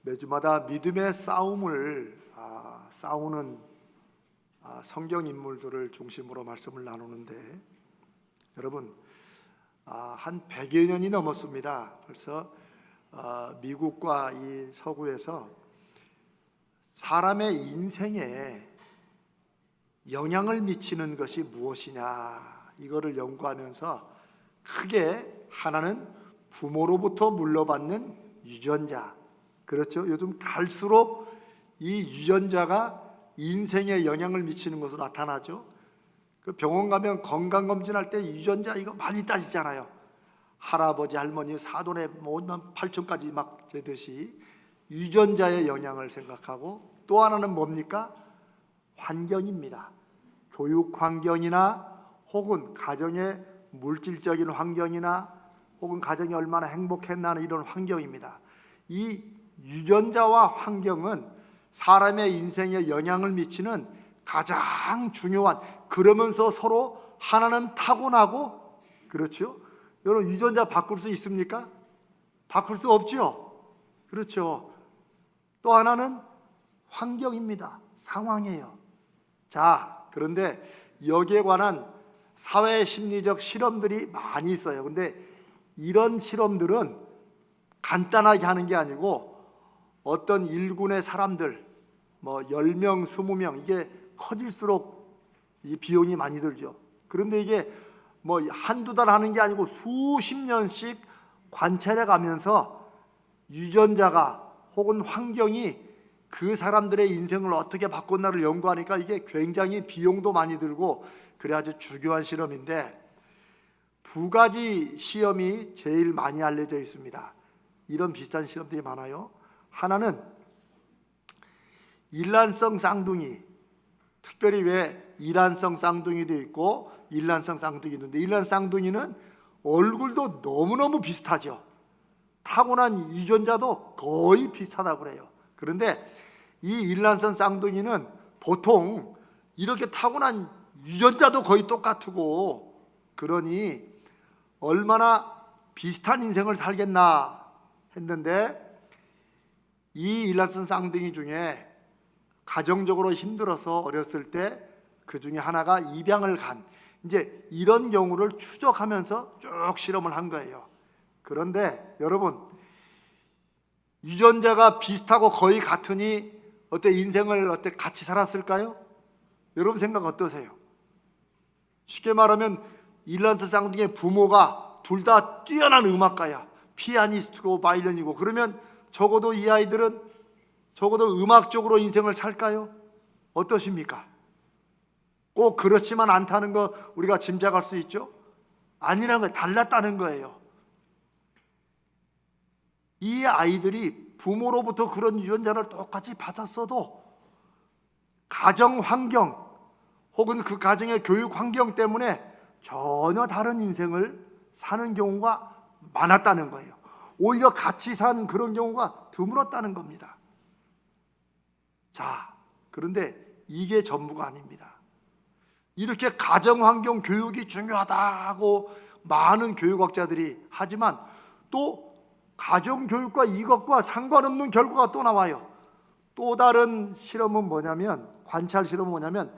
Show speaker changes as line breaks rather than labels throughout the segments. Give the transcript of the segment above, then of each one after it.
매주마다 믿음의 싸움을 싸우는 성경 인물들을 중심으로 말씀을 나누는데, 여러분 한 100여 년이 넘었습니다. 벌써 미국과 이 서구에서 사람의 인생에 영향을 미치는 것이 무엇이냐, 이거를 연구하면서 크게 하나는 부모로부터 물려받는 유전자. 그렇죠. 요즘 갈수록 이 유전자가 인생에 영향을 미치는 것으로 나타나죠. 그 병원 가면 건강검진할 때 유전자 이거 많이 따지잖아요. 할아버지 할머니 사돈의 뭐 팔촌까지 막 재듯이 유전자의 영향을 생각하고, 또 하나는 뭡니까? 환경입니다. 교육 환경이나 혹은 가정의 물질적인 환경이나 혹은 가정이 얼마나 행복했나 하는 이런 환경입니다. 이 유전자와 환경은 사람의 인생에 영향을 미치는 가장 중요한, 그러면서 서로 하나는 타고나고, 그렇죠? 여러분 유전자 바꿀 수 있습니까? 바꿀 수 없죠. 그렇죠. 또 하나는 환경입니다. 상황이에요. 자, 그런데 여기에 관한 사회 심리적 실험들이 많이 있어요. 근데 이런 실험들은 간단하게 하는 게 아니고 어떤 일군의 사람들, 뭐 10명, 20명, 이게 커질수록 이 비용이 많이 들죠. 그런데 이게 뭐 한두 달 하는 게 아니고 수십 년씩 관찰해 가면서 유전자가 혹은 환경이 그 사람들의 인생을 어떻게 바꿨나를 연구하니까 이게 굉장히 비용도 많이 들고, 그래 아주 중요한 실험인데, 두 가지 시험이 제일 많이 알려져 있습니다. 이런 비슷한 실험들이 많아요. 하나는 일란성 쌍둥이, 특별히 왜 이란성 쌍둥이도 있고 일란성 쌍둥이도 있는데, 일란 쌍둥이는 얼굴도 너무너무 비슷하죠. 타고난 유전자도 거의 비슷하다고 그래요. 그런데 이 일란성 쌍둥이는 보통 이렇게 타고난 유전자도 거의 똑같고, 그러니 얼마나 비슷한 인생을 살겠나 했는데, 이 일란성 쌍둥이 중에 가정적으로 힘들어서 어렸을 때 그 중에 하나가 입양을 간, 이제 이런 경우를 추적하면서 쭉 실험을 한 거예요. 그런데 여러분, 유전자가 비슷하고 거의 같으니 어때, 인생을 어때 같이 살았을까요? 여러분 생각 어떠세요? 쉽게 말하면 일란성 쌍둥이의 부모가 둘 다 뛰어난 음악가야, 피아니스트고 바이올린이고, 그러면 적어도 이 아이들은 적어도 음악적으로 인생을 살까요? 어떠십니까? 꼭 그렇지만 않다는 거 우리가 짐작할 수 있죠? 아니라는 거예요. 달랐다는 거예요. 이 아이들이 부모로부터 그런 유전자를 똑같이 받았어도 가정 환경 혹은 그 가정의 교육 환경 때문에 전혀 다른 인생을 사는 경우가 많았다는 거예요. 오히려 같이 산 그런 경우가 드물었다는 겁니다. 자, 그런데 이게 전부가 아닙니다. 이렇게 가정 환경 교육이 중요하다고 많은 교육학자들이 하지만, 또 가정 교육과 이것과 상관없는 결과가 또 나와요. 또 다른 실험은 뭐냐면, 관찰 실험은 뭐냐면,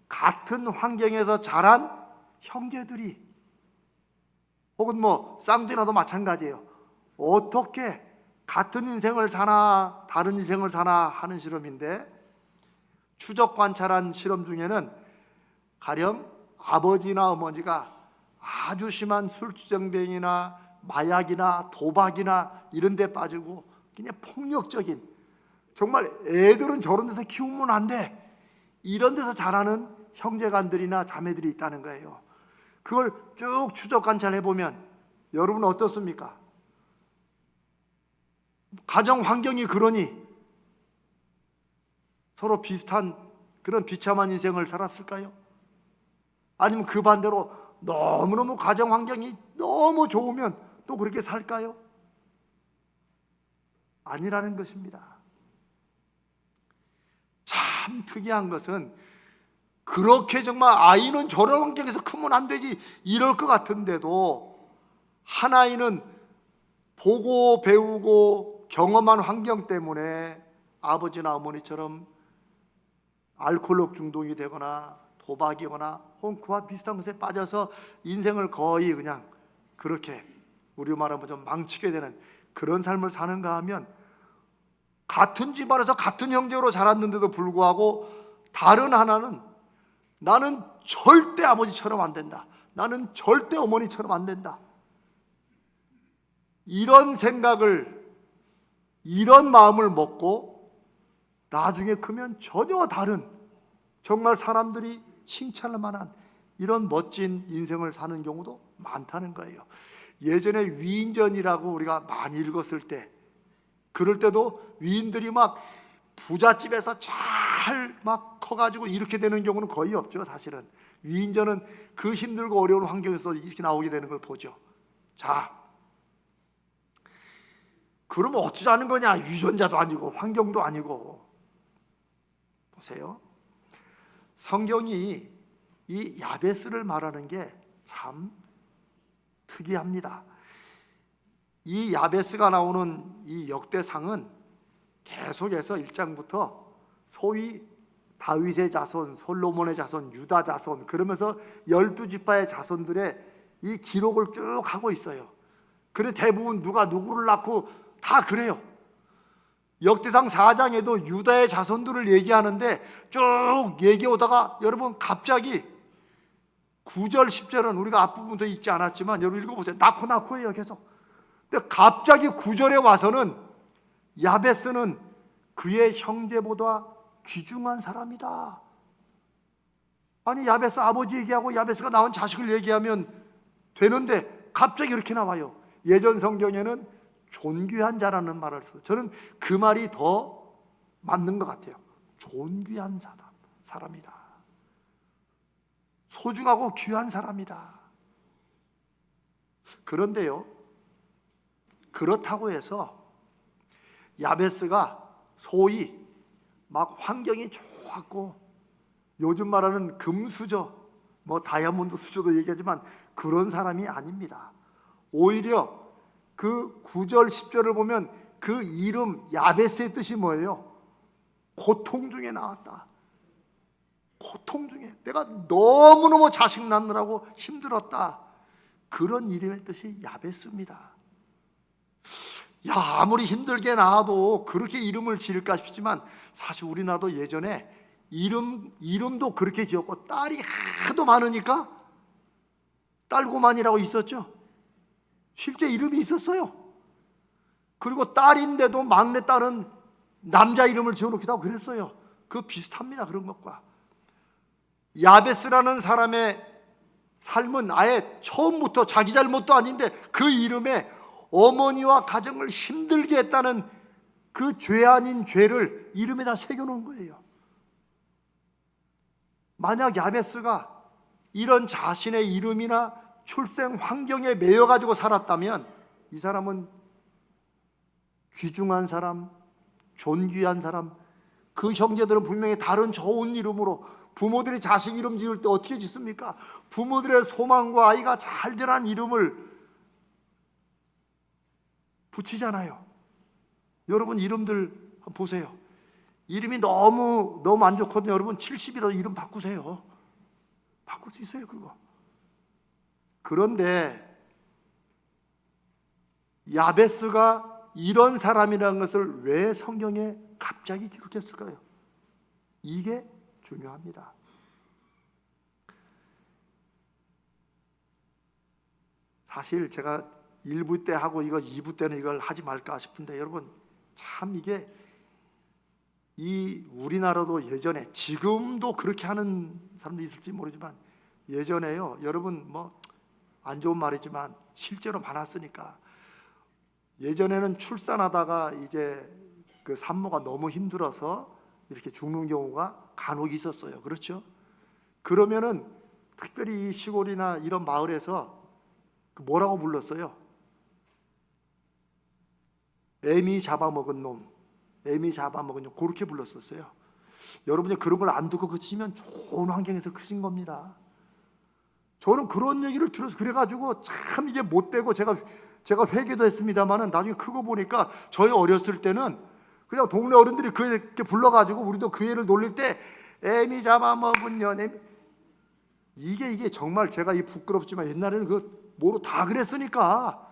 같은 환경에서 자란 형제들이 혹은 뭐 쌍둥이나도 마찬가지예요. 어떻게 같은 인생을 사나 다른 인생을 사나 하는 실험인데, 추적 관찰한 실험 중에는 가령 아버지나 어머니가 아주 심한 술주정뱅이나 마약이나 도박이나 이런 데 빠지고 그냥 폭력적인, 정말 애들은 저런 데서 키우면 안 돼, 이런 데서 자라는 형제간들이나 자매들이 있다는 거예요. 그걸 쭉 추적 관찰해 보면 여러분 어떻습니까? 가정 환경이 그러니 서로 비슷한 그런 비참한 인생을 살았을까요? 아니면 그 반대로 너무너무 가정 환경이 너무 좋으면 또 그렇게 살까요? 아니라는 것입니다. 참 특이한 것은, 그렇게 정말 아이는 저런 환경에서 크면 안 되지 이럴 것 같은데도, 한 아이는 보고 배우고 경험한 환경 때문에 아버지나 어머니처럼 알코올 중독이 되거나 도박이거나 혹은 그와 비슷한 것에 빠져서 인생을 거의 그냥 그렇게 우리 말하면 좀 망치게 되는 그런 삶을 사는가 하면, 같은 집안에서 같은 형제로 자랐는데도 불구하고 다른 하나는 나는 절대 아버지처럼 안 된다, 나는 절대 어머니처럼 안 된다, 이런 생각을, 이런 마음을 먹고 나중에 크면 전혀 다른, 정말 사람들이 칭찬할 만한 이런 멋진 인생을 사는 경우도 많다는 거예요. 예전에 위인전이라고 우리가 많이 읽었을 때, 그럴 때도 위인들이 막 부잣집에서 잘 막 커가지고 이렇게 되는 경우는 거의 없죠. 사실은 위인전은 그 힘들고 어려운 환경에서 이렇게 나오게 되는 걸 보죠. 자, 그러면 어쩌자는 거냐? 유전자도 아니고 환경도 아니고. 보세요, 성경이 이 야베스를 말하는 게 참 특이합니다. 이 야베스가 나오는 이 역대상은 계속해서 1장부터 소위 다윗의 자손, 솔로몬의 자손, 유다 자손, 그러면서 12지파의 자손들의 이 기록을 쭉 하고 있어요. 그런데 대부분 누가 누구를 낳고 다 그래요. 역대상 4장에도 유다의 자손들을 얘기하는데 쭉 얘기해 오다가 여러분 갑자기 9절 10절은 우리가 앞부분도 읽지 않았지만 여러분 읽어보세요. 낳고예요 계속. 근데 갑자기 9절에 와서는 야베스는 그의 형제보다 귀중한 사람이다. 아니, 야베스 아버지 얘기하고 야베스가 낳은 자식을 얘기하면 되는데 갑자기 이렇게 나와요. 예전 성경에는 존귀한 자라는 말을 써요. 저는 그 말이 더 맞는 것 같아요. 존귀한 사람이다. 소중하고 귀한 사람이다. 그런데요, 그렇다고 해서 야베스가 소위 막 환경이 좋았고, 요즘 말하는 금수저, 뭐 다이아몬드 수저도 얘기하지만 그런 사람이 아닙니다. 오히려 그 9절 10절을 보면 그 이름 야베스의 뜻이 뭐예요? 고통 중에 나왔다. 고통 중에 내가 너무너무 자식 낳느라고 힘들었다. 그런 이름의 뜻이 야베스입니다. 야, 아무리 힘들게 낳아도 그렇게 이름을 지을까 싶지만 사실 우리나라도 예전에 이름도 그렇게 지었고, 딸이 하도 많으니까 딸고만이라고 있었죠. 실제 이름이 있었어요. 그리고 딸인데도 막내딸은 남자 이름을 지어놓기도 하고 그랬어요. 그거 비슷합니다. 그런 것과 야베스라는 사람의 삶은 아예 처음부터 자기 잘못도 아닌데 그 이름에 어머니와 가정을 힘들게 했다는 그 죄 아닌 죄를 이름에다 새겨놓은 거예요. 만약 야베스가 이런 자신의 이름이나 출생 환경에 매여가지고 살았다면 이 사람은 귀중한 사람, 존귀한 사람, 그 형제들은 분명히 다른 좋은 이름으로, 부모들이 자식 이름 지을 때 어떻게 짓습니까? 부모들의 소망과 아이가 잘 되라는 이름을 붙이잖아요. 여러분 이름들 한번 보세요. 이름이 너무 안 좋거든요. 여러분 70이라도 이름 바꾸세요. 바꿀 수 있어요 그거. 그런데 야베스가 이런 사람이라는 것을 왜 성경에 갑자기 기록했을까요? 이게 중요합니다. 사실 제가 1부 때 하고 이거 2부 때는 이걸 하지 말까 싶은데, 여러분 참 이게 이 우리나라도 예전에, 지금도 그렇게 하는 사람도 있을지 모르지만 예전에요, 여러분 뭐 안 좋은 말이지만 실제로 많았으니까, 예전에는 출산하다가 이제 그 산모가 너무 힘들어서 이렇게 죽는 경우가 간혹 있었어요. 그렇죠? 그러면은 특별히 이 시골이나 이런 마을에서 뭐라고 불렀어요? 애미 잡아먹은 놈, 애미 잡아먹은 놈, 그렇게 불렀었어요. 여러분이 그런 걸 안 듣고 그치면 좋은 환경에서 크신 겁니다. 저는 그런 얘기를 들어서 그래가지고 참 이게 못되고 제가 제가 회개도 했습니다만은 나중에 크고 보니까 저희 어렸을 때는 그냥 동네 어른들이 그 애 이렇게 불러가지고 우리도 그 애를 놀릴 때 애미 잡아먹은 년 애미, 이게 정말 제가 이 부끄럽지만 옛날에는 그 뭐로 다 그랬으니까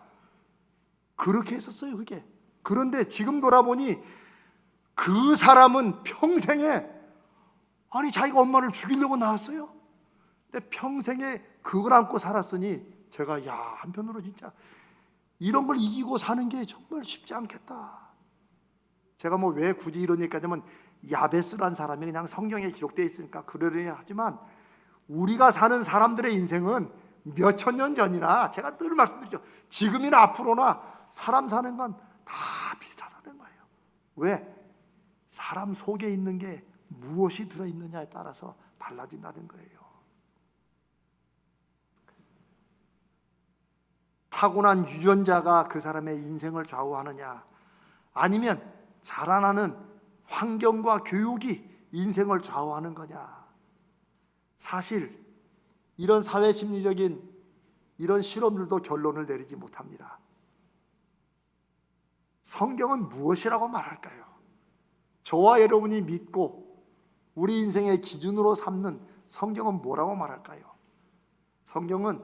그렇게 했었어요 그게. 그런데 지금 돌아보니 그 사람은 평생에 아니 자기가 엄마를 죽이려고 나왔어요. 근데 평생에 그걸 안고 살았으니 제가 야 한편으로 진짜 이런 걸 이기고 사는 게 정말 쉽지 않겠다. 제가 뭐 왜 굳이 이런 얘기까지 하면 야베스란 사람이 그냥 성경에 기록되어 있으니까 그러려니 하지만 우리가 사는 사람들의 인생은 몇천 년 전이나 제가 늘 말씀드리죠. 지금이나 앞으로나 사람 사는 건 다 비슷하다는 거예요. 왜? 사람 속에 있는 게 무엇이 들어있느냐에 따라서 달라진다는 거예요. 타고난 유전자가 그 사람의 인생을 좌우하느냐, 아니면 자라나는 환경과 교육이 인생을 좌우하는 거냐. 사실 이런 사회심리적인 이런 실험들도 결론을 내리지 못합니다. 성경은 무엇이라고 말할까요? 저와 여러분이 믿고 우리 인생의 기준으로 삼는 성경은 뭐라고 말할까요? 성경은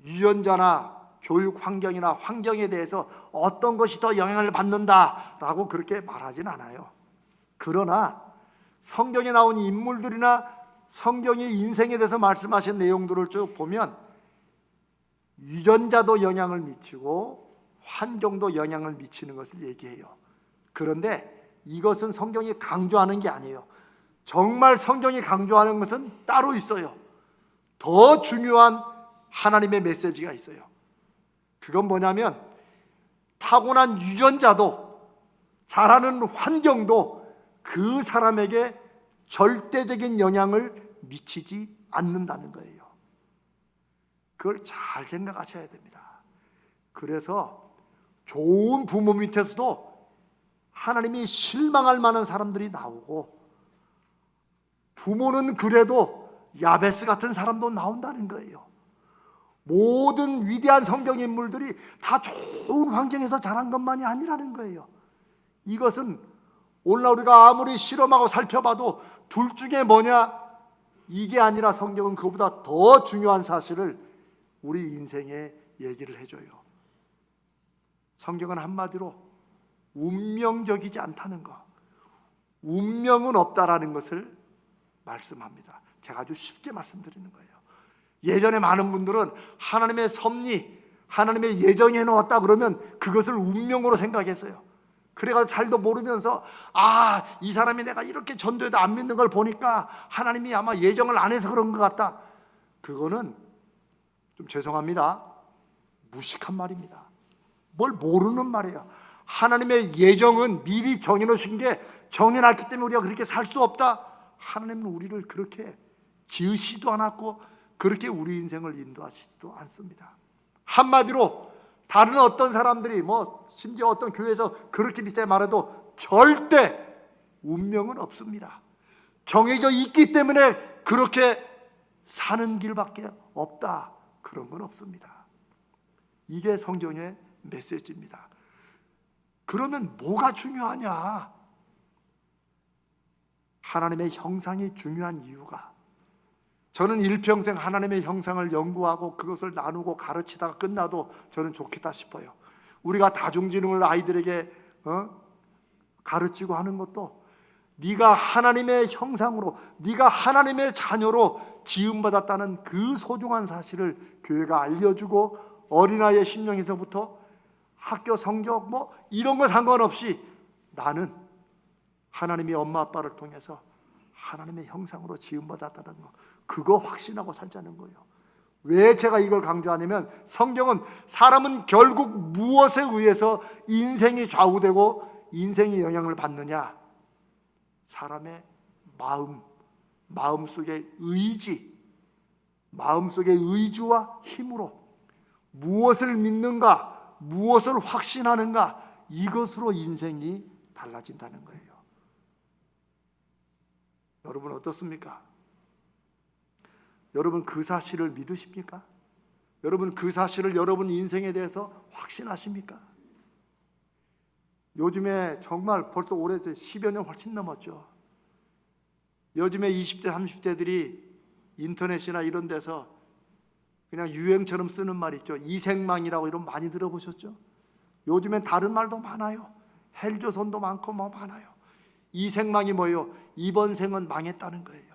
유전자나 교육 환경이나 환경에 대해서 어떤 것이 더 영향을 받는다라고 그렇게 말하진 않아요. 그러나 성경에 나온 인물들이나 성경이 인생에 대해서 말씀하신 내용들을 쭉 보면 유전자도 영향을 미치고 환경도 영향을 미치는 것을 얘기해요. 그런데 이것은 성경이 강조하는 게 아니에요. 정말 성경이 강조하는 것은 따로 있어요. 더 중요한 하나님의 메시지가 있어요. 그건 뭐냐면 타고난 유전자도 자라는 환경도 그 사람에게 절대적인 영향을 미치지 않는다는 거예요. 그걸 잘 생각하셔야 됩니다. 그래서 좋은 부모 밑에서도 하나님이 실망할 만한 사람들이 나오고 부모는 그래도 야베스 같은 사람도 나온다는 거예요. 모든 위대한 성경 인물들이 다 좋은 환경에서 자란 것만이 아니라는 거예요. 이것은 오늘날 우리가 아무리 실험하고 살펴봐도 둘 중에 뭐냐? 이게 아니라 성경은 그보다 더 중요한 사실을 우리 인생에 얘기를 해줘요. 성경은 한마디로 운명적이지 않다는 거, 운명은 없다라는 것을 말씀합니다. 제가 아주 쉽게 말씀드리는 거예요. 예전에 많은 분들은 하나님의 섭리, 하나님의 예정해 놓았다 그러면 그것을 운명으로 생각했어요. 그래가지고 잘도 모르면서 이 사람이 내가 이렇게 전도해도 안 믿는 걸 보니까 하나님이 아마 예정을 안 해서 그런 것 같다. 그거는 좀 죄송합니다. 무식한 말입니다. 뭘 모르는 말이에요. 하나님의 예정은 미리 정해놓으신 게 정해놨기 때문에 우리가 그렇게 살 수 없다. 하나님은 우리를 그렇게 지으시도 않았고 그렇게 우리 인생을 인도하시지도 않습니다. 한마디로 다른 어떤 사람들이 심지어 어떤 교회에서 그렇게 비슷하게 말해도 절대 운명은 없습니다. 정해져 있기 때문에 그렇게 사는 길밖에 없다. 그런 건 없습니다. 이게 성경의 메시지입니다. 그러면 뭐가 중요하냐? 하나님의 형상이 중요한 이유가, 저는 일평생 하나님의 형상을 연구하고 그것을 나누고 가르치다가 끝나도 저는 좋겠다 싶어요. 우리가 다중지능을 아이들에게 가르치고 하는 것도 네가 하나님의 형상으로, 네가 하나님의 자녀로 지음받았다는 그 소중한 사실을 교회가 알려주고 어린아이의 심령에서부터 학교 성적 이런 거 상관없이 나는 하나님의 엄마 아빠를 통해서 하나님의 형상으로 지음받았다는 거, 그거 확신하고 살자는 거예요. 왜 제가 이걸 강조하냐면 성경은 사람은 결국 무엇에 의해서 인생이 좌우되고 인생이 영향을 받느냐? 사람의 마음속의 의지, 마음속의 의지와 힘으로 무엇을 믿는가, 무엇을 확신하는가, 이것으로 인생이 달라진다는 거예요. 여러분 어떻습니까? 여러분 그 사실을 믿으십니까? 여러분 그 사실을 여러분 인생에 대해서 확신하십니까? 요즘에 정말 벌써 올해 10여 년 훨씬 넘었죠. 요즘에 20대 30대들이 인터넷이나 이런 데서 그냥 유행처럼 쓰는 말 있죠. 이생망이라고 이런 많이 들어보셨죠? 요즘엔 다른 말도 많아요. 헬조선도 많고 뭐 많아요. 이생망이 뭐예요? 이번 생은 망했다는 거예요.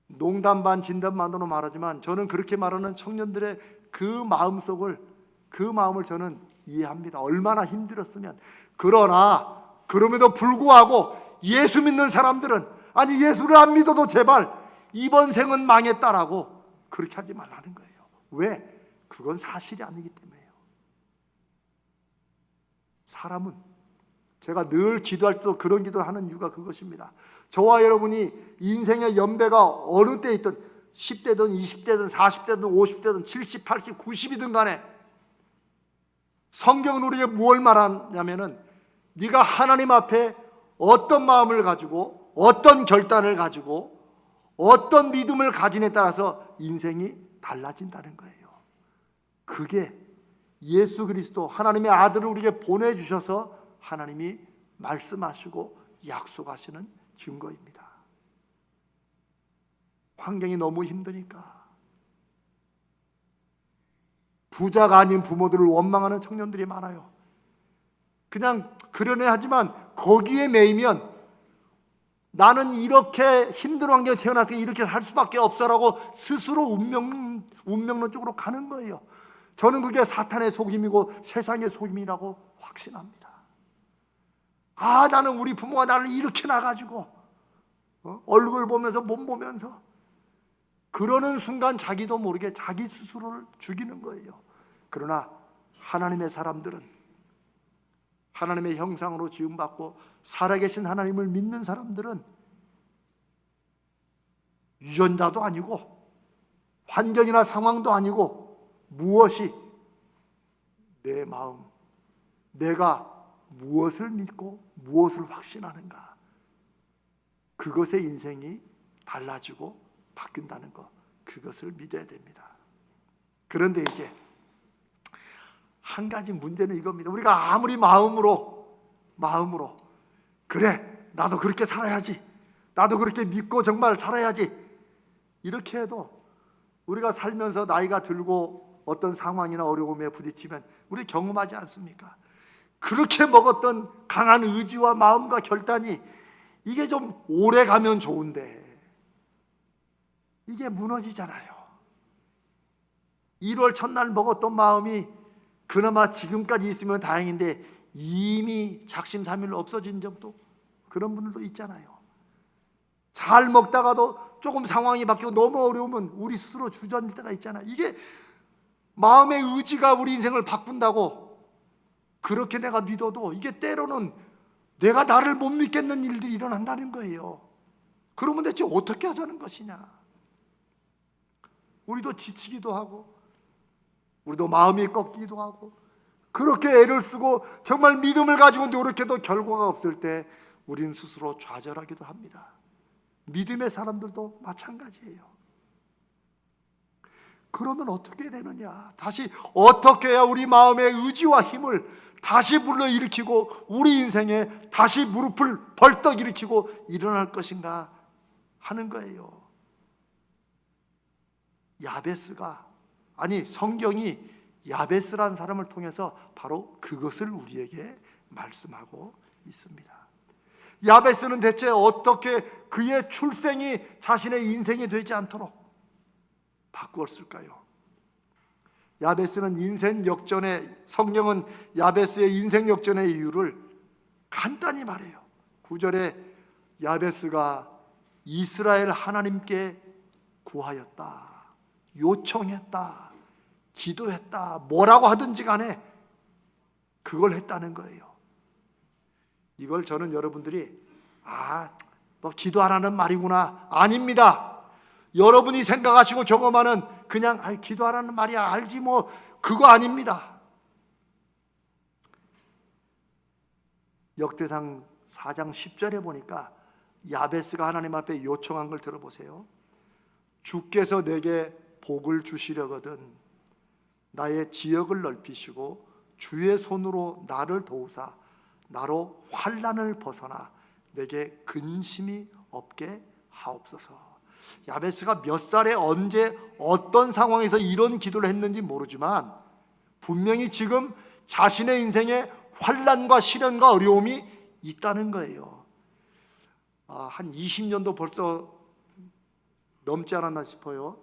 농담 반 진담 반으로 말하지만 저는 그렇게 말하는 청년들의 그 마음을 저는 이해합니다. 얼마나 힘들었으면. 그러나 그럼에도 불구하고 예수 믿는 사람들은, 아니 예수를 안 믿어도 제발 이번 생은 망했다라고 그렇게 하지 말라는 거예요. 왜? 그건 사실이 아니기 때문에요. 사람은, 제가 늘 기도할 때도 그런 기도를 하는 이유가 그것입니다. 저와 여러분이 인생의 연배가 어느 때 있든 10대든 20대든 40대든 50대든 70, 80, 90이든 간에 성경은 우리에게 무엇을 말하냐면은 네가 하나님 앞에 어떤 마음을 가지고 어떤 결단을 가지고 어떤 믿음을 가지냐에 따라서 인생이 달라진다는 거예요. 그게 예수 그리스도 하나님의 아들을 우리에게 보내주셔서 하나님이 말씀하시고 약속하시는 증거입니다. 환경이 너무 힘드니까 부자가 아닌 부모들을 원망하는 청년들이 많아요. 그냥 그러네 하지만 거기에 매이면 나는 이렇게 힘든 환경에 태어나서 이렇게 살 수밖에 없어라고 스스로 운명론 쪽으로 가는 거예요. 저는 그게 사탄의 속임이고 세상의 속임이라고 확신합니다. 나는 우리 부모가 나를 이렇게 낳아가지고 얼굴 보면서 몸 보면서 그러는 순간 자기도 모르게 자기 스스로를 죽이는 거예요. 그러나 하나님의 사람들은, 하나님의 형상으로 지음받고 살아계신 하나님을 믿는 사람들은 유전자도 아니고 환경이나 상황도 아니고 무엇이 내 마음, 내가 무엇을 믿고 무엇을 확신하는가, 그것의 인생이 달라지고 바뀐다는 것, 그것을 믿어야 됩니다. 그런데 이제 한 가지 문제는 이겁니다. 우리가 아무리 마음으로 그래 나도 그렇게 살아야지, 나도 그렇게 믿고 정말 살아야지 이렇게 해도 우리가 살면서 나이가 들고 어떤 상황이나 어려움에 부딪히면 우리 경험하지 않습니까? 그렇게 먹었던 강한 의지와 마음과 결단이 이게 좀 오래 가면 좋은데 이게 무너지잖아요. 1월 첫날 먹었던 마음이 그나마 지금까지 있으면 다행인데 이미 작심삼일로 없어진 점도 그런 분들도 있잖아요. 잘 먹다가도 조금 상황이 바뀌고 너무 어려우면 우리 스스로 주저앉을 때가 있잖아요. 이게 마음의 의지가 우리 인생을 바꾼다고 그렇게 내가 믿어도 이게 때로는 내가 나를 못 믿겠는 일들이 일어난다는 거예요. 그러면 대체 어떻게 하자는 것이냐? 우리도 지치기도 하고 우리도 마음이 꺾이기도 하고 그렇게 애를 쓰고 정말 믿음을 가지고 노력해도 결과가 없을 때 우린 스스로 좌절하기도 합니다. 믿음의 사람들도 마찬가지예요. 그러면 어떻게 되느냐? 다시 어떻게 해야 우리 마음의 의지와 힘을 다시 불러일으키고 우리 인생에 다시 무릎을 벌떡 일으키고 일어날 것인가 하는 거예요. 성경이 야베스라는 사람을 통해서 바로 그것을 우리에게 말씀하고 있습니다. 야베스는 대체 어떻게 그의 출생이 자신의 인생이 되지 않도록 바꾸었을까요? 야베스는 인생 역전의, 성경은 야베스의 인생 역전의 이유를 간단히 말해요. 9절에 야베스가 이스라엘 하나님께 구하였다, 요청했다, 기도했다, 뭐라고 하든지 간에 그걸 했다는 거예요. 이걸 저는 여러분들이 뭐 기도하라는 말이구나, 아닙니다. 여러분이 생각하시고 경험하는 그냥 기도하라는 말이야 알지 뭐, 그거 아닙니다. 역대상 4장 10절에 보니까 야베스가 하나님 앞에 요청한 걸 들어보세요. 주께서 내게 복을 주시려거든 나의 지역을 넓히시고 주의 손으로 나를 도우사 나로 환난을 벗어나 내게 근심이 없게 하옵소서. 야베스가 몇 살에 언제 어떤 상황에서 이런 기도를 했는지 모르지만 분명히 지금 자신의 인생에 환난과 시련과 어려움이 있다는 거예요. 한 20년도 벌써 넘지 않았나 싶어요.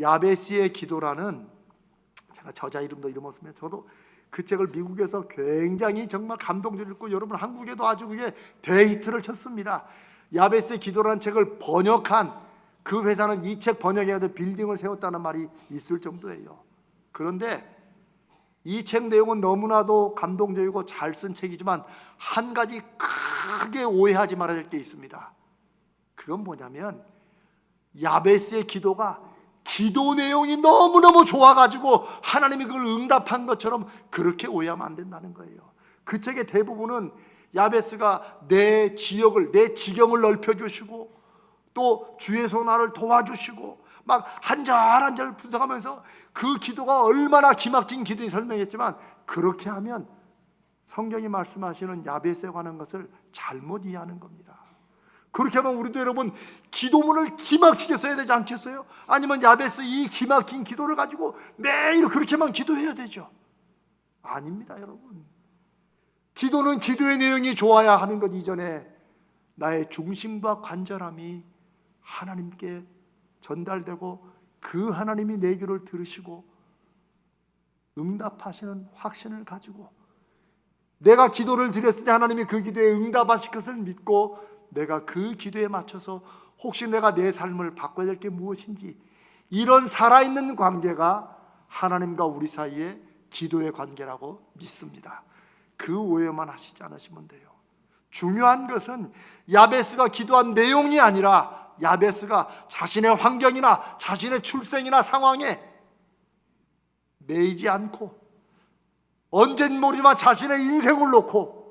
야베스의 기도라는, 제가 저자 이름도 잃어먹었으면, 저도 그 책을 미국에서 굉장히 정말 감동적으로 읽고 여러분 한국에도 아주 그게 대히트를 쳤습니다. 야베스의 기도라는 책을 번역한 그 회사는 이 책 번역해야 될 빌딩을 세웠다는 말이 있을 정도예요. 그런데 이 책 내용은 너무나도 감동적이고 잘 쓴 책이지만 한 가지 크게 오해하지 말아야 될 게 있습니다. 그건 뭐냐면 야베스의 기도가 기도 내용이 너무너무 좋아가지고 하나님이 그걸 응답한 것처럼 그렇게 오해하면 안 된다는 거예요. 그 책의 대부분은 야베스가 내 지역을, 내 지경을 넓혀주시고 또 주의 손 나를 도와주시고 막 한 절 한 절 분석하면서 그 기도가 얼마나 기막힌 기도인지 설명했지만, 그렇게 하면 성경이 말씀하시는 야베스에 관한 것을 잘못 이해하는 겁니다. 그렇게 하면 우리도 여러분 기도문을 기막히게 써야 되지 않겠어요? 아니면 야베스 이 기막힌 기도를 가지고 매일 그렇게만 기도해야 되죠? 아닙니다, 여러분. 기도는 기도의 내용이 좋아야 하는 것 이전에 나의 중심과 간절함이 하나님께 전달되고 그 하나님이 내 기도를 들으시고 응답하시는 확신을 가지고 내가 기도를 드렸을 때 하나님이 그 기도에 응답하실 것을 믿고 내가 그 기도에 맞춰서 혹시 내가 내 삶을 바꿔야 될 게 무엇인지, 이런 살아있는 관계가 하나님과 우리 사이의 기도의 관계라고 믿습니다. 그 오해만 하시지 않으시면 돼요. 중요한 것은 야베스가 기도한 내용이 아니라 야베스가 자신의 환경이나 자신의 출생이나 상황에 매이지 않고 언젠 모르지만 자신의 인생을 놓고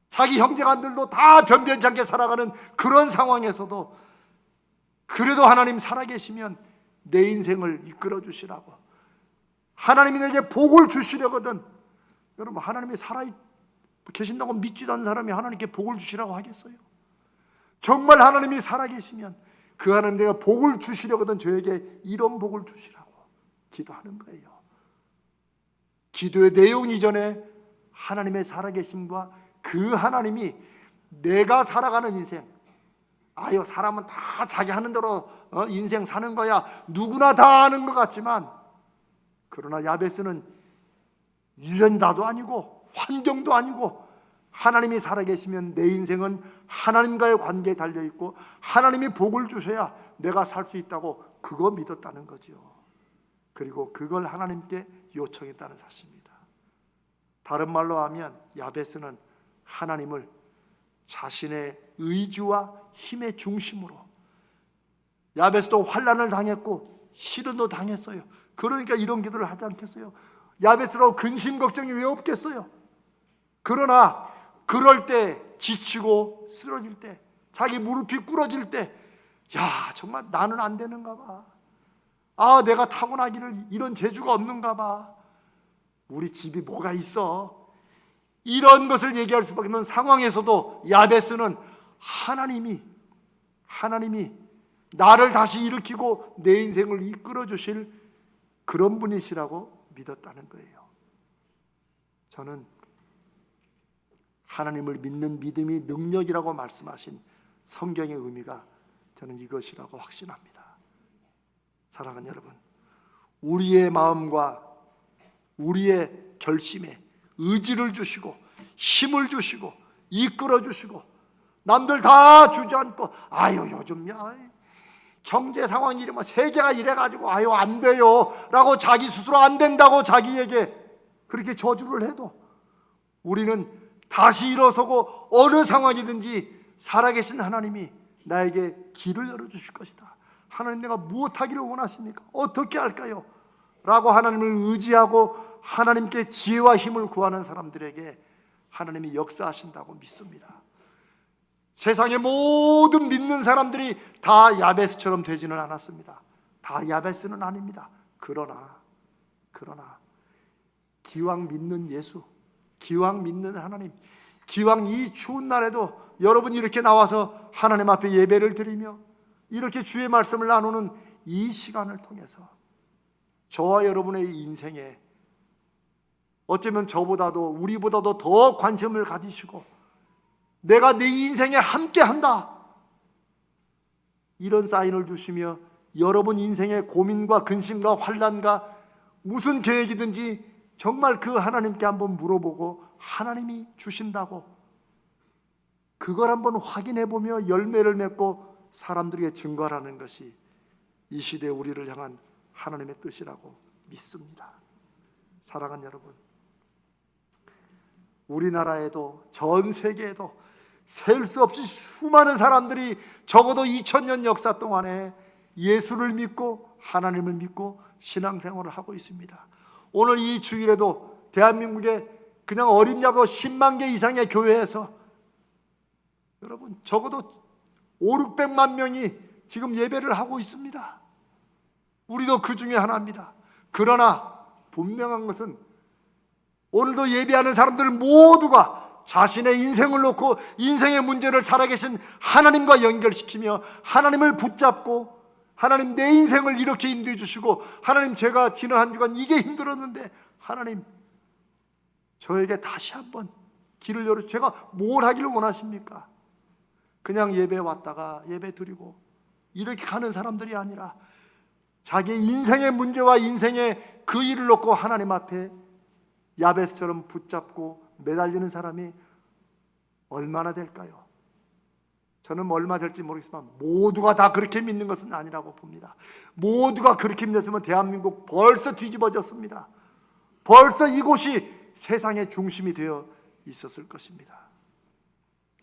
자기 형제간들도 다 변변치 않게 살아가는 그런 상황에서도 그래도 하나님 살아계시면 내 인생을 이끌어 주시라고, 하나님이 내게 복을 주시려거든. 여러분, 하나님이 살아계신다고 믿지도 않는 사람이 하나님께 복을 주시라고 하겠어요? 정말 하나님이 살아계시면 그 하나님 내가 복을 주시려거든 저에게 이런 복을 주시라고 기도하는 거예요. 기도의 내용 이전에 하나님의 살아계심과 그 하나님이 내가 살아가는 인생, 아유 사람은 다 자기 하는 대로 인생 사는 거야, 누구나 다 아는 것 같지만, 그러나 야베스는 유전자도 아니고 환경도 아니고 하나님이 살아계시면 내 인생은 하나님과의 관계에 달려있고 하나님이 복을 주셔야 내가 살 수 있다고 그거 믿었다는 거죠. 그리고 그걸 하나님께 요청했다는 사실입니다. 다른 말로 하면 야베스는 하나님을 자신의 의지와 힘의 중심으로, 야베스도 환난을 당했고 시련도 당했어요. 그러니까 이런 기도를 하지 않겠어요? 야베스라고 근심 걱정이 왜 없겠어요? 그러나 그럴 때, 지치고 쓰러질 때, 자기 무릎이 꿇어질 때, 야 정말 나는 안 되는가 봐, 내가 타고나기를 이런 재주가 없는가 봐, 우리 집이 뭐가 있어, 이런 것을 얘기할 수밖에 없는 상황에서도 야베스는 하나님이 나를 다시 일으키고 내 인생을 이끌어 주실 그런 분이시라고 믿었다는 거예요. 저는 하나님을 믿는 믿음이 능력이라고 말씀하신 성경의 의미가 저는 이것이라고 확신합니다. 사랑하는 여러분, 우리의 마음과 우리의 결심에 의지를 주시고 힘을 주시고 이끌어 주시고, 남들 다 주저앉고 요즘 경제 상황이 이러면 세계가 이래가지고 안 돼요 라고 자기 스스로 안 된다고 자기에게 그렇게 저주를 해도 우리는 다시 일어서고 어느 상황이든지 살아계신 하나님이 나에게 길을 열어주실 것이다, 하나님 내가 무엇하기를 원하십니까? 어떻게 할까요? 라고 하나님을 의지하고 하나님께 지혜와 힘을 구하는 사람들에게 하나님이 역사하신다고 믿습니다. 세상의 모든 믿는 사람들이 다 야베스처럼 되지는 않았습니다. 다 야베스는 아닙니다. 그러나 기왕 믿는 예수, 기왕 믿는 하나님, 기왕 이 추운 날에도 여러분이 이렇게 나와서 하나님 앞에 예배를 드리며 이렇게 주의 말씀을 나누는 이 시간을 통해서 저와 여러분의 인생에 어쩌면 저보다도 우리보다도 더 관심을 가지시고 내가 네 인생에 함께한다, 이런 사인을 주시며 여러분 인생의 고민과 근심과 환난과 무슨 계획이든지 정말 그 하나님께 한번 물어보고 하나님이 주신다고 그걸 한번 확인해 보며 열매를 맺고 사람들에게 증거하라는 것이 이 시대 우리를 향한 하나님의 뜻이라고 믿습니다. 사랑하는 여러분, 우리나라에도 전 세계에도 셀 수 없이 수많은 사람들이 적어도 2000년 역사 동안에 예수를 믿고 하나님을 믿고 신앙생활을 하고 있습니다. 오늘 이 주일에도 대한민국에 그냥 어림잡고 10만 개 이상의 교회에서 여러분 적어도 500~600만 명이 지금 예배를 하고 있습니다. 우리도 그 중에 하나입니다. 그러나 분명한 것은 오늘도 예배하는 사람들 모두가 자신의 인생을 놓고 인생의 문제를 살아계신 하나님과 연결시키며 하나님을 붙잡고 하나님 내 인생을 이렇게 인도해 주시고 하나님 제가 지난 한 주간 이게 힘들었는데 하나님 저에게 다시 한번 길을 열어주시고 제가 뭘 하기를 원하십니까? 그냥 예배 왔다가 예배 드리고 이렇게 가는 사람들이 아니라 자기 인생의 문제와 인생의 그 일을 놓고 하나님 앞에 야베스처럼 붙잡고 매달리는 사람이 얼마나 될까요? 저는 얼마 될지 모르겠지만 모두가 다 그렇게 믿는 것은 아니라고 봅니다. 모두가 그렇게 믿었으면 대한민국 벌써 뒤집어졌습니다. 벌써 이곳이 세상의 중심이 되어 있었을 것입니다.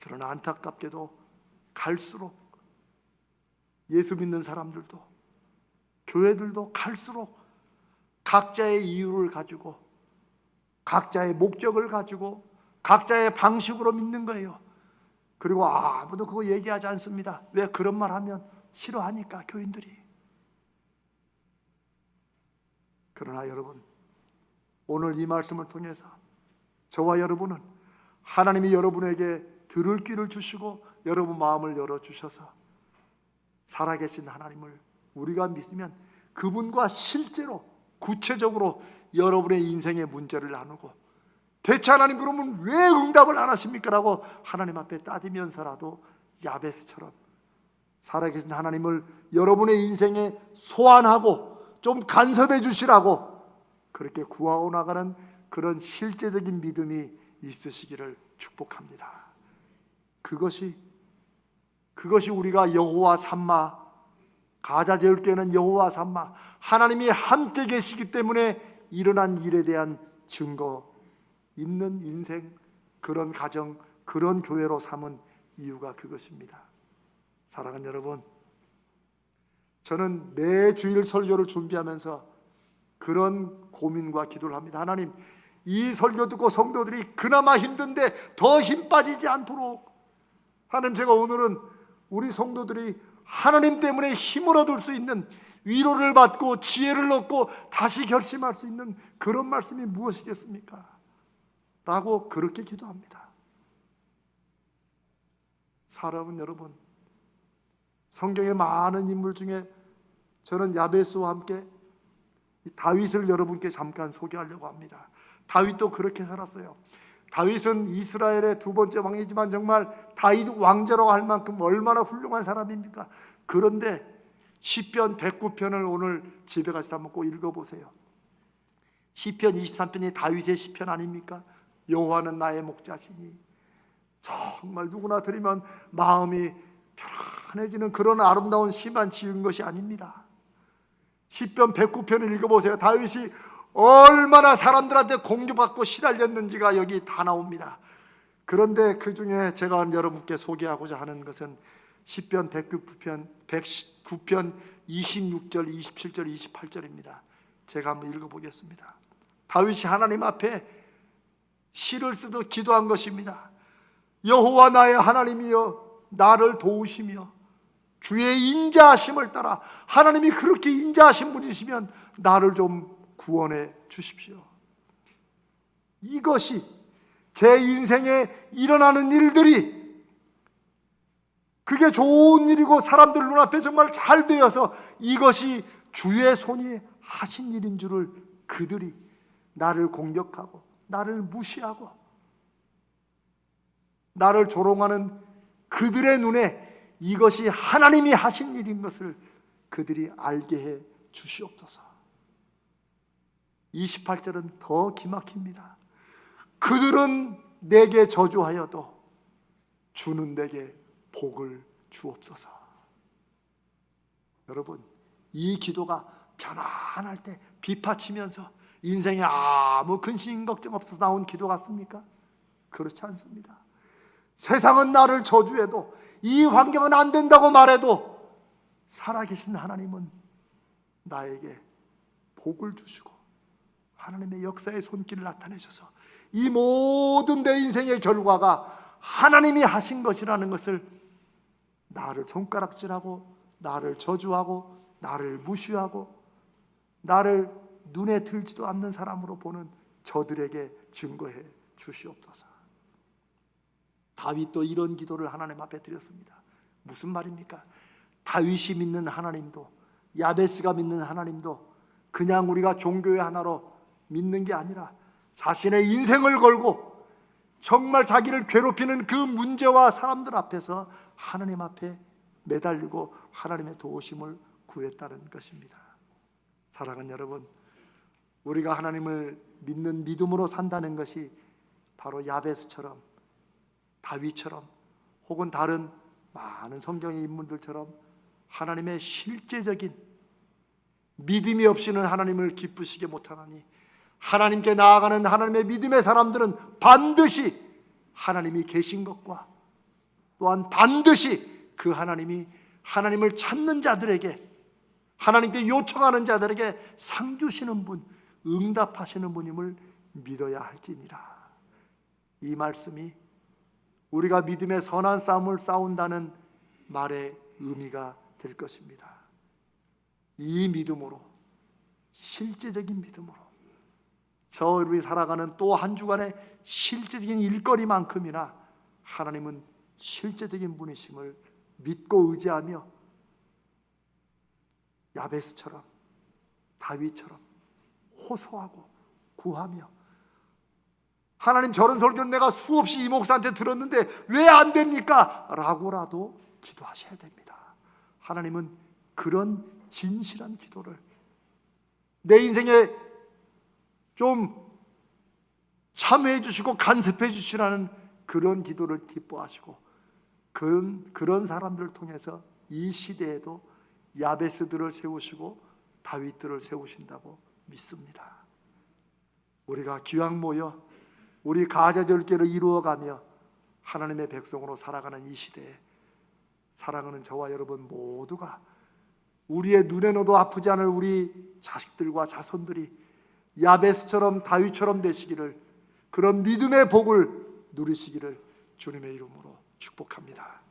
그러나 안타깝게도 갈수록 예수 믿는 사람들도 교회들도 갈수록 각자의 이유를 가지고 각자의 목적을 가지고 각자의 방식으로 믿는 거예요. 그리고 아무도 그거 얘기하지 않습니다. 왜? 그런 말 하면 싫어하니까 교인들이. 그러나 여러분, 오늘 이 말씀을 통해서 저와 여러분은 하나님이 여러분에게 들을 귀를 주시고 여러분 마음을 열어주셔서 살아계신 하나님을 우리가 믿으면 그분과 실제로 구체적으로 여러분의 인생의 문제를 나누고 대체 하나님 그러면 왜 응답을 안 하십니까? 라고 하나님 앞에 따지면서라도 야베스처럼 살아계신 하나님을 여러분의 인생에 소환하고 좀 간섭해 주시라고 그렇게 구하고 나가는 그런 실제적인 믿음이 있으시기를 축복합니다. 그것이 우리가 여호와 삼마, 가자 제일교회는 여호와 삼마, 하나님이 함께 계시기 때문에 일어난 일에 대한 증거 있는 인생, 그런 가정, 그런 교회로 삼은 이유가 그것입니다. 사랑하는 여러분, 저는 매 주일 설교를 준비하면서 그런 고민과 기도를 합니다. 하나님, 이 설교 듣고 성도들이 그나마 힘든데 더 힘 빠지지 않도록 하나님, 제가 오늘은 우리 성도들이 하나님 때문에 힘을 얻을 수 있는, 위로를 받고 지혜를 얻고 다시 결심할 수 있는 그런 말씀이 무엇이겠습니까? 라고 그렇게 기도합니다. 사랑하는 여러분, 성경의 많은 인물 중에 저는 야베스와 함께 다윗을 여러분께 잠깐 소개하려고 합니다. 다윗도 그렇게 살았어요. 다윗은 이스라엘의 두 번째 왕이지만 정말 다윗 왕자라고 할 만큼 얼마나 훌륭한 사람입니까? 그런데 시편 109편을 오늘 집에 가서 한번 꼭 읽어보세요. 시편 23편이 다윗의 시편 아닙니까? 여호와는 나의 목자시니, 정말 누구나 들으면 마음이 편안해지는 그런 아름다운 시만 지은 것이 아닙니다. 시편 109편을 읽어보세요. 다윗이 얼마나 사람들한테 공격받고 시달렸는지가 여기 다 나옵니다. 그런데 그 중에 제가 여러분께 소개하고자 하는 것은 시편 109편 26절, 27절, 28절입니다. 제가 한번 읽어보겠습니다. 다윗이 하나님 앞에 시를 쓰듯 기도한 것입니다. 여호와 나의 하나님이여 나를 도우시며 주의 인자하심을 따라 하나님이 그렇게 인자하신 분이시면 나를 좀 구원해 주십시오. 이것이 제 인생에 일어나는 일들이 그게 좋은 일이고 사람들 눈앞에 정말 잘 되어서 이것이 주의 손이 하신 일인 줄을 그들이 나를 공격하고 나를 무시하고 나를 조롱하는 그들의 눈에 이것이 하나님이 하신 일인 것을 그들이 알게 해 주시옵소서. 28절은 더 기막힙니다. 그들은 내게 저주하여도 주는 내게 복을 주옵소서. 여러분, 이 기도가 편안할 때 비파치면서 인생에 아무 근심 걱정 없어서 나온 기도 같습니까? 그렇지 않습니다. 세상은 나를 저주해도 이 환경은 안 된다고 말해도 살아계신 하나님은 나에게 복을 주시고 하나님의 역사의 손길을 나타내셔서 이 모든 내 인생의 결과가 하나님이 하신 것이라는 것을 나를 손가락질하고 나를 저주하고 나를 무시하고 나를 눈에 들지도 않는 사람으로 보는 저들에게 증거해 주시옵소서. 다윗도 이런 기도를 하나님 앞에 드렸습니다. 무슨 말입니까? 다윗이 믿는 하나님도 야베스가 믿는 하나님도 그냥 우리가 종교의 하나로 믿는 게 아니라 자신의 인생을 걸고 정말 자기를 괴롭히는 그 문제와 사람들 앞에서 하나님 앞에 매달리고 하나님의 도우심을 구했다는 것입니다. 사랑하는 여러분, 우리가 하나님을 믿는 믿음으로 산다는 것이 바로 야베스처럼 다윗처럼 혹은 다른 많은 성경의 인물들처럼 하나님의 실제적인 믿음이 없이는 하나님을 기쁘시게 못하나니 하나님께 나아가는 하나님의 믿음의 사람들은 반드시 하나님이 계신 것과 또한 반드시 그 하나님이 하나님을 찾는 자들에게 하나님께 요청하는 자들에게 상 주시는 분, 응답하시는 분임을 믿어야 할지니라. 이 말씀이 우리가 믿음의 선한 싸움을 싸운다는 말의 의미가 될 것입니다. 이 믿음으로, 실제적인 믿음으로 저희들이 살아가는 또 한 주간의 실제적인 일거리만큼이나 하나님은 실제적인 분이심을 믿고 의지하며 야베스처럼 다윗처럼 호소하고 구하며 하나님 저런 설교는 내가 수없이 이 목사한테 들었는데 왜 안 됩니까? 라고라도 기도하셔야 됩니다. 하나님은 그런 진실한 기도를 내 인생에 좀 참여해 주시고 간섭해 주시라는 그런 기도를 기뻐하시고 그런 사람들을 통해서 이 시대에도 야베스들을 세우시고 다윗들을 세우신다고 믿습니다. 우리가 기왕 모여 우리 가자절개를 이루어가며 하나님의 백성으로 살아가는 이 시대에 사랑하는 저와 여러분 모두가 우리의 눈에너도 아프지 않을 우리 자식들과 자손들이 야베스처럼 다윗처럼 되시기를, 그런 믿음의 복을 누리시기를 주님의 이름으로 축복합니다.